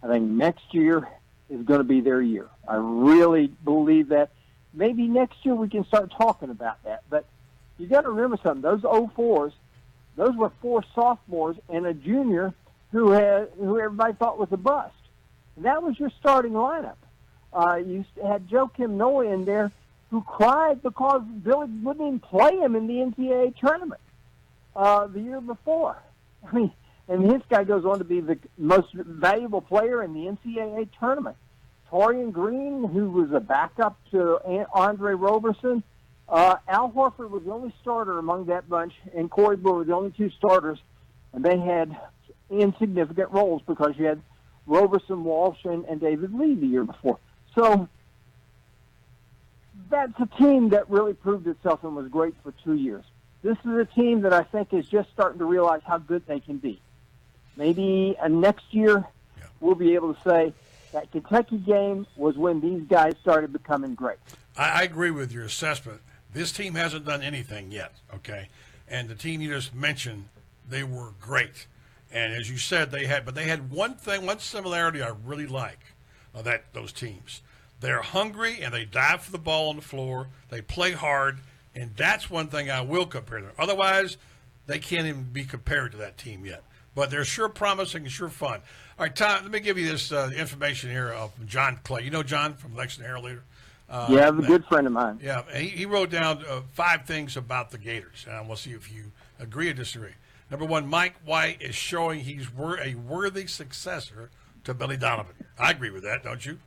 I think next year is going to be their year. I really believe that. Maybe next year we can start talking about that. But you got to remember something. Those 04s, those were 4 sophomores and a junior who everybody thought was a bust. And that was your starting lineup. You had Joakim Noah in there who cried because Billy wouldn't even play him in the NCAA tournament. the year before. I mean, and this guy goes on to be the most valuable player in the NCAA tournament. Torian Green, who was a backup to Andre Roberson. Al Horford was the only starter among that bunch, and Corey Brewer were the only two starters, and they had insignificant roles because you had Roberson, Walsh, and David Lee the year before. So that's a team that really proved itself and was great for 2 years. This is a team that I think is just starting to realize how good they can be. Maybe next year we'll be able to say that Kentucky game was when these guys started becoming great. I agree with your assessment. This team hasn't done anything yet, okay? And the team you just mentioned, they were great. And as you said, they had one similarity I really like of those teams. They're hungry and they dive for the ball on the floor. They play hard, and that's one thing I will compare them. Otherwise, they can't even be compared to that team yet. But they're sure promising and sure fun. All right, Tom, let me give you this information here from John Clay. You know John from Lexington Herald Leader? Yeah, a good friend of mine. Yeah, he wrote down 5 things about the Gators, and we'll see if you agree or disagree. Number 1, Mike White is showing he's a worthy successor to Billy Donovan. I agree with that, don't you?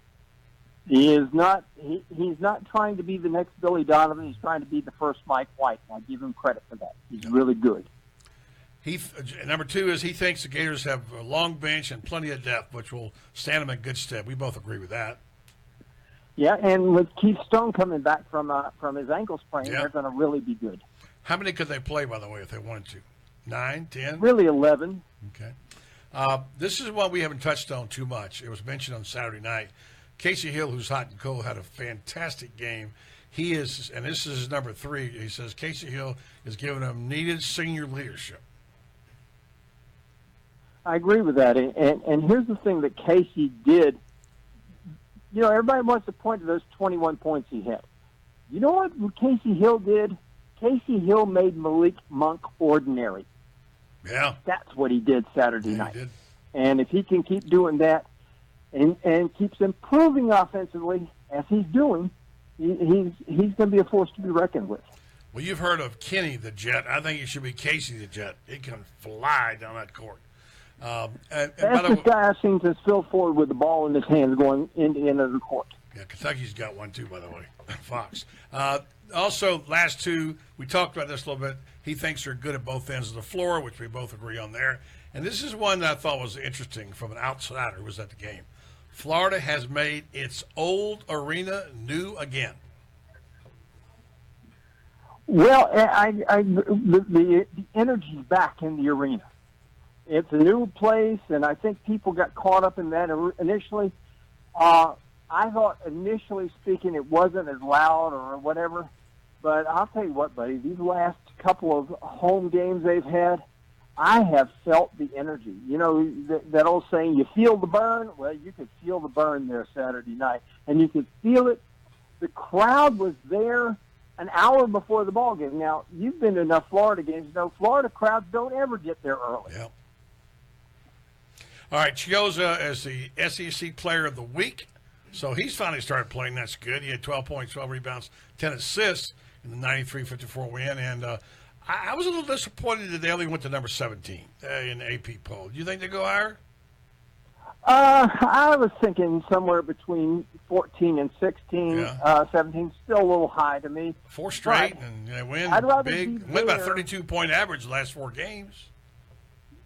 He is not. He's not trying to be the next Billy Donovan. He's trying to be the first Mike White. I give him credit for that. He's really good. Number 2 is he thinks the Gators have a long bench and plenty of depth, which will stand them in good stead. We both agree with that. Yeah, and with Keith Stone coming back from his ankle sprain, they're going to really be good. How many could they play, by the way, if they wanted to? 9, 10? Really 11. Okay. This is one we haven't touched on too much. It was mentioned on Saturday night. Casey Hill, who's hot and cold, had a fantastic game. He is, and this is his number 3, he says Casey Hill is giving them needed senior leadership. I agree with that. And here's the thing that Casey did. You know, everybody wants to point to those 21 points he had. You know what Casey Hill did? Casey Hill made Malik Monk ordinary. Yeah. That's what he did Saturday night. He did. And if he can keep doing that and keeps improving offensively, as he's doing, he's going to be a force to be reckoned with. Well, you've heard of Kenny the Jet. I think it should be Casey the Jet. He can fly down that court. That's the guy I've seen since Phil Ford with the ball in his hands going into the end of the court. Yeah, Kentucky's got one too, by the way. Fox. Also, last 2, we talked about this a little bit. He thinks they're good at both ends of the floor, which we both agree on there. And this is one that I thought was interesting from an outsider who was at the game. Florida has made its old arena new again. Well, the energy's back in the arena. It's a new place, and I think people got caught up in that initially. I thought, initially speaking, it wasn't as loud or whatever. But I'll tell you what, buddy, these last couple of home games they've had, I have felt the energy. You know, that old saying, you feel the burn? Well, you could feel the burn there Saturday night. And you could feel it. The crowd was there an hour before the ball game. Now, you've been to enough Florida games. You know, Florida crowds don't ever get there early. Yep. All right, Chioza is the SEC Player of the Week. So he's finally started playing. That's good. He had 12 points, 12 rebounds, 10 assists in the 93-54 win. And I was a little disappointed that they only went to number 17 in the AP poll. Do you think they go higher? I was thinking somewhere between 14 and 16. 17 still a little high to me. 4 straight, and they win big. Win by 32-point average the last 4 games.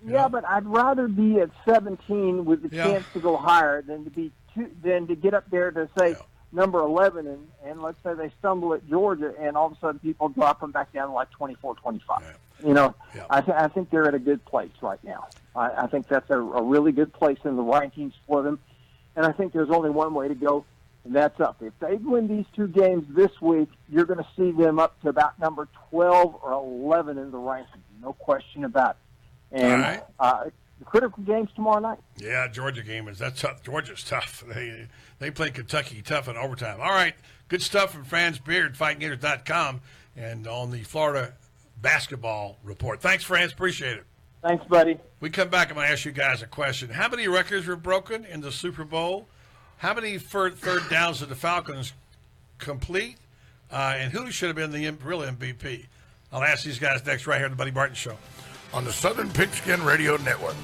Yeah, but I'd rather be at 17 with the chance to go higher than to get up there to say number 11, and let's say they stumble at Georgia, and all of a sudden people drop them back down to like 24, 25. Yeah. You know, I think they're at a good place right now. I think that's a really good place in the rankings for them, and I think there's only one way to go, and that's up. If they win these 2 games this week, you're going to see them up to about number 12 or 11 in the rankings. No question about it. And the critical games tomorrow night. Yeah, Georgia game that's tough. Georgia's tough. They play Kentucky tough in overtime. All right, good stuff from Franz Beard, FightingGators.com, and on the Florida basketball report. Thanks, Franz. Appreciate it. Thanks, buddy. We come back, I'm going to ask you guys a question. How many records were broken in the Super Bowl? How many third downs did the Falcons complete? And who should have been the real MVP? I'll ask these guys next right here on the Buddy Barton Show. on the Southern Pigskin Radio Network.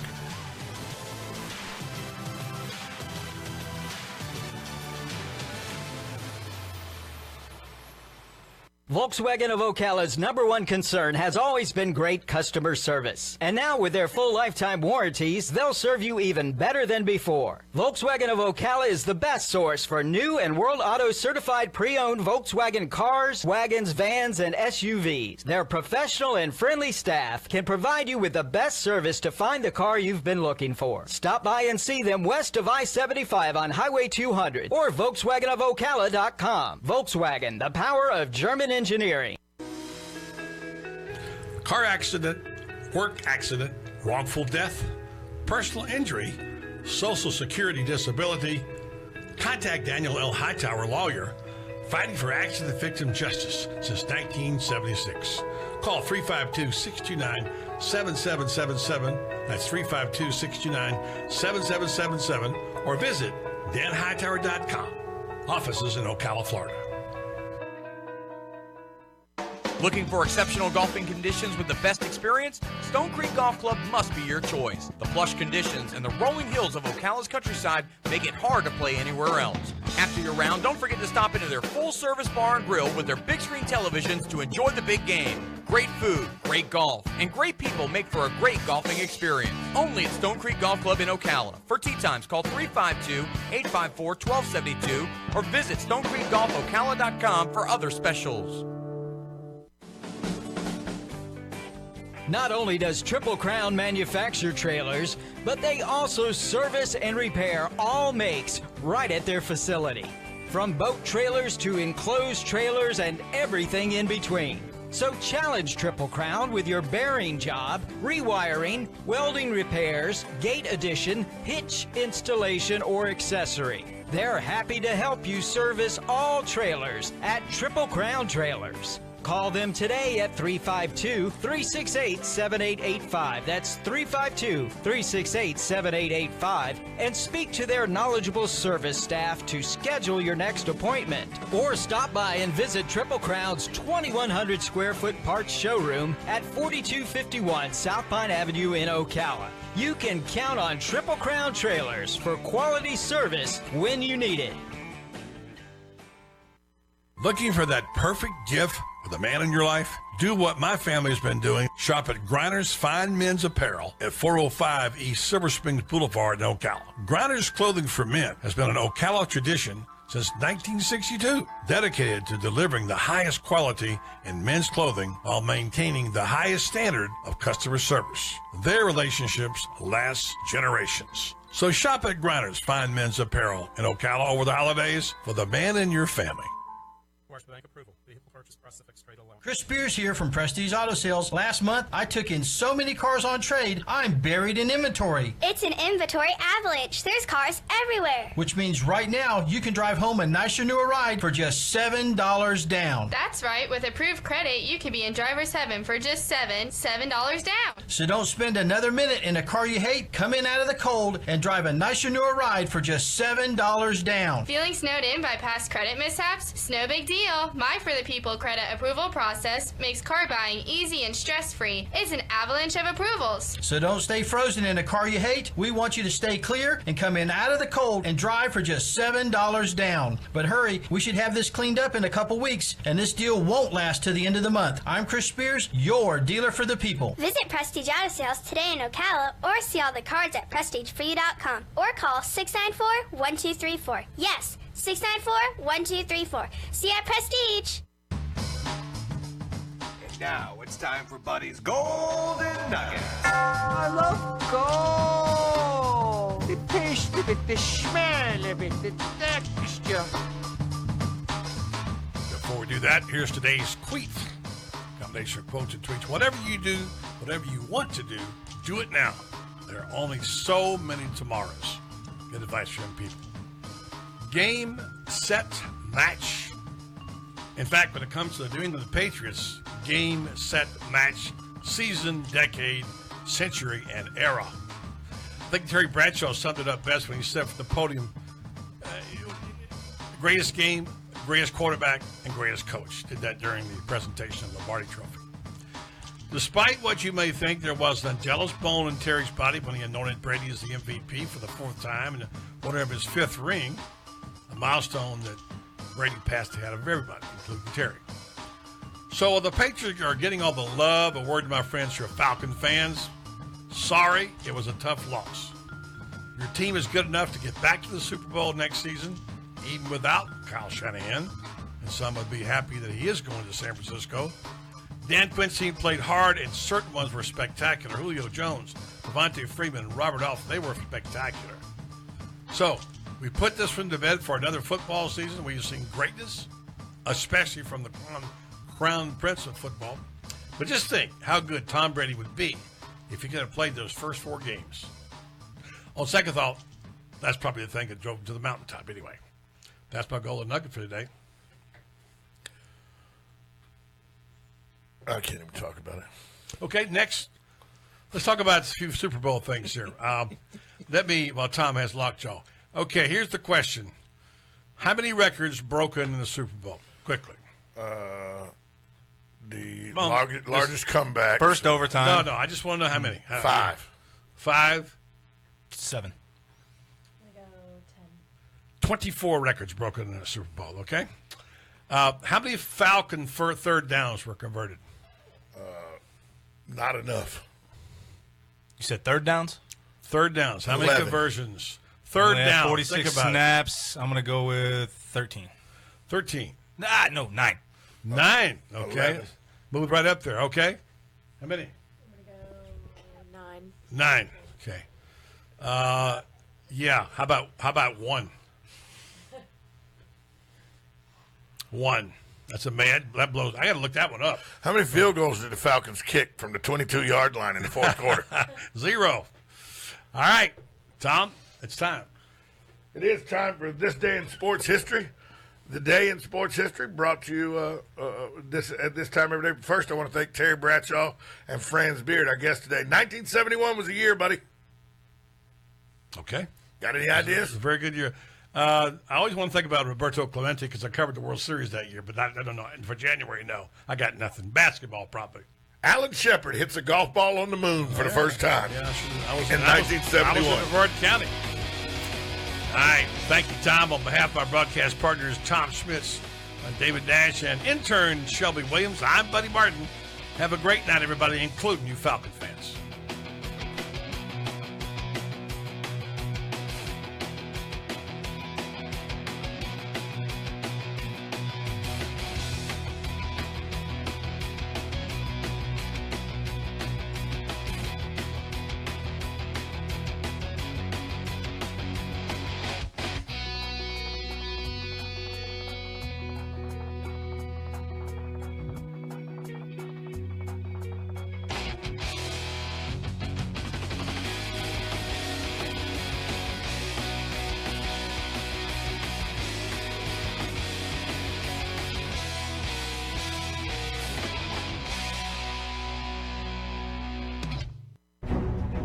Volkswagen of Ocala's #1 concern has always been great customer service. And now with their full lifetime warranties, they'll serve you even better than before. Volkswagen of Ocala is the best source for new and World Auto certified pre-owned Volkswagen cars, wagons, vans, and SUVs. Their professional and friendly staff can provide you with the best service to find the car you've been looking for. Stop by and see them west of I-75 on Highway 200 or VolkswagenofOcala.com. Volkswagen, the power of German engineering. Car accident, work accident, wrongful death, personal injury, Social Security disability. Contact Daniel L. Hightower, lawyer, fighting for accident victim justice since 1976. Call 352-629-7777. That's 352-629-7777. Or visit danhightower.com. Offices in Ocala, Florida. Looking for exceptional golfing conditions with the best experience? Stone Creek Golf Club must be your choice. The plush conditions and the rolling hills of Ocala's countryside make it hard to play anywhere else. After your round, don't forget to stop into their full-service bar and grill with their big screen televisions to enjoy the big game. Great food, great golf, and great people make for a great golfing experience. Only at Stone Creek Golf Club in Ocala. For tee times, call 352-854-1272 or visit StoneCreekGolfOcala.com for other specials. Not only does Triple Crown manufacture trailers, but they also service and repair all makes right at their facility. From boat trailers to enclosed trailers and everything in between. So challenge Triple Crown with your bearing job, rewiring, welding repairs, gate addition, hitch installation, or accessory. They're happy to help you service all trailers at Triple Crown Trailers. Call them today at 352-368-7885. That's 352-368-7885. And speak to their knowledgeable service staff to schedule your next appointment. Or stop by and visit Triple Crown's 2,100 square foot parts showroom at 4251 South Pine Avenue in Ocala. You can count on Triple Crown Trailers for quality service when you need it. Looking for that perfect gift for the man in your life? Do what my family's been doing. Shop at Griner's Fine Men's Apparel at 405 East Silver Springs Boulevard in Ocala. Griner's Clothing for Men has been an Ocala tradition since 1962, dedicated to delivering the highest quality in men's clothing while maintaining the highest standard of customer service. Their relationships last generations. So shop at Griner's Fine Men's Apparel in Ocala over the holidays for the man in your family. Bank approval. Vehicle purchase process fixed rate alone. Chris Spears here from Prestige Auto Sales. Last month, I took in so many cars on trade, I'm buried in inventory. It's an inventory avalanche. There's cars everywhere. Which means right now, you can drive home a nicer, newer ride for just $7 down. That's right. With approved credit, you can be in driver's heaven for just $7 down. So don't spend another minute in a car you hate. Come in out of the cold and drive a nicer, newer ride for just $7 down. Feeling snowed in by past credit mishaps? It's no big deal. My For the People credit approval process makes car buying easy and stress-free. It's an avalanche of approvals. So don't stay frozen in a car you hate. We want you to stay clear and come in out of the cold and drive for just $7 down. But hurry, we should have this cleaned up in a couple weeks, and this deal won't last to the end of the month. I'm Chris Spears, your dealer for the people. Visit Prestige Auto Sales today in Ocala or see all the cards at PrestigeForYou.com or call 694-1234. Yes, 694-1234. See you at Prestige. And now it's time for Buddy's Golden Nuggets. I love gold. The taste of it, the smell of it, the texture. Before we do that, here's today's tweet. Combination of quotes and tweets. Whatever you do, whatever you want to do it now. There are only so many tomorrows. Good advice for young people. Game, set, match. In fact, when it comes to the New England Patriots, game, set, match, season, decade, century, and era. I think Terry Bradshaw summed it up best when he said from the podium, greatest game, greatest quarterback, and greatest coach. Did that during the presentation of the Lombardi Trophy. Despite what you may think, there was an jealous bone in Terry's body when he anointed Brady as the MVP for the 4th time and whatever his 5th ring, a milestone that Brady passed ahead of everybody, including Terry. So the Patriots are getting all the love. A word to my friends who are Falcon fans. Sorry, it was a tough loss. Your team is good enough to get back to the Super Bowl next season, even without Kyle Shanahan. And some would be happy that he is going to San Francisco. Dan Quinn's team played hard, and certain ones were spectacular. Julio Jones, Devontae Freeman, and Robert Alf, they were spectacular. So, we put this one to bed for another football season. We've seen greatness, especially from the crown prince of football. But just think how good Tom Brady would be if he could have played those first 4 games. On second thought, that's probably the thing that drove him to the mountaintop anyway. That's my golden nugget for today. I can't even talk about it. Okay, next, let's talk about a few Super Bowl things here. While Tom has lockjaw. Okay, here's the question. How many records broken in the Super Bowl? Quickly. The largest comeback. First overtime. No, I just want to know how many. 5. 5. 7. 24 records broken in the Super Bowl, okay? How many Falcon third downs were converted? Not enough. You said third downs? Third downs. How 11. many conversions? Third down. 46 snaps. I'm going to go with 13. 13. No, 9. 9. Okay. 11. Move right up there. Okay. How many? I'm going to go 9. 9. Okay. Yeah. How about 1? 1. That's a that blows. I got to look that one up. How many field goals did the Falcons kick from the 22-yard line in the 4th quarter? 0. All right, Tom, it's time. It is time for This Day in Sports History. The Day in Sports History brought to you at this time every day. First, I want to thank Terry Bradshaw and Franz Beard, our guest today. 1971 was the year, buddy. Okay. Got any ideas? It was a very good year. I always want to think about Roberto Clemente because I covered the World Series that year, but I don't know. And for January, no. I got nothing. Basketball, probably. Alan Shepard hits a golf ball on the moon for the first time in 1971. I was in Brevard County. All right. Thank you, Tom. On behalf of our broadcast partners, Tom Schmitz, David Dash, and intern Shelby Williams, I'm Buddy Martin. Have a great night, everybody, including you Falcon fans.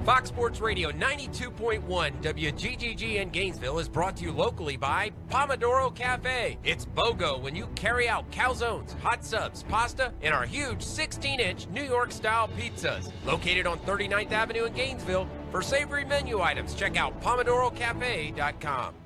Fox Sports Radio 92.1 WGGG in Gainesville is brought to you locally by Pomodoro Cafe. It's BOGO when you carry out calzones, hot subs, pasta, and our huge 16-inch New York-style pizzas. Located on 39th Avenue in Gainesville. For savory menu items, check out PomodoroCafe.com.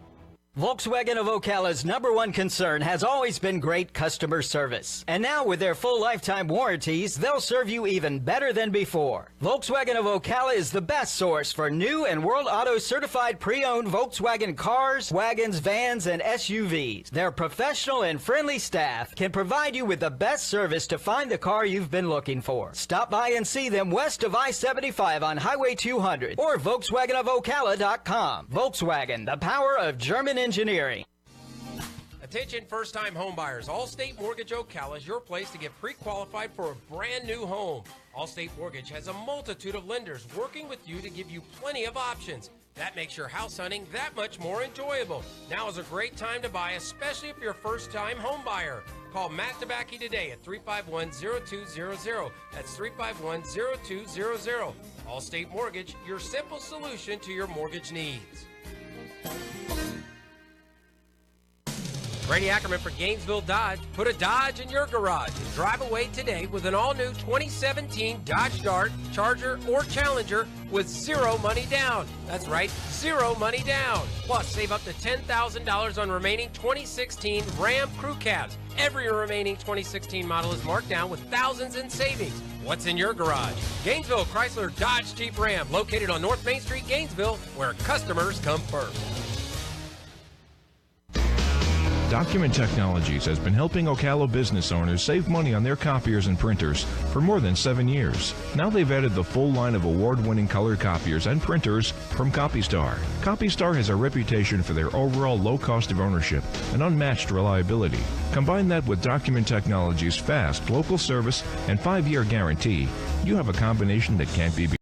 Volkswagen of Ocala's #1 concern has always been great customer service. And now with their full lifetime warranties, they'll serve you even better than before. Volkswagen of Ocala is the best source for new and World Auto certified pre-owned Volkswagen cars, wagons, vans, and SUVs. Their professional and friendly staff can provide you with the best service to find the car you've been looking for. Stop by and see them west of I-75 on Highway 200 or VolkswagenofOcala.com. Volkswagen, the power of German engineering. Attention first-time homebuyers. Allstate Mortgage Ocala is your place to get pre-qualified for a brand new home. Allstate Mortgage has a multitude of lenders working with you to give you plenty of options. That makes your house hunting that much more enjoyable. Now is a great time to buy, especially if you're a first-time homebuyer. Call Matt Tabacchi today at 351-0200. That's 351-0200. Allstate Mortgage, your simple solution to your mortgage needs. Brady Ackerman for Gainesville Dodge. Put a Dodge in your garage and drive away today with an all-new 2017 Dodge Dart, Charger, or Challenger with zero money down. That's right, zero money down. Plus, save up to $10,000 on remaining 2016 Ram Crew Cabs. Every remaining 2016 model is marked down with thousands in savings. What's in your garage? Gainesville Chrysler Dodge Jeep Ram, located on North Main Street, Gainesville, where customers come first. Document Technologies has been helping Ocala business owners save money on their copiers and printers for more than 7 years. Now they've added the full line of award-winning color copiers and printers from CopyStar. CopyStar has a reputation for their overall low cost of ownership and unmatched reliability. Combine that with Document Technologies' fast local service and 5-year guarantee, you have a combination that can't be beat.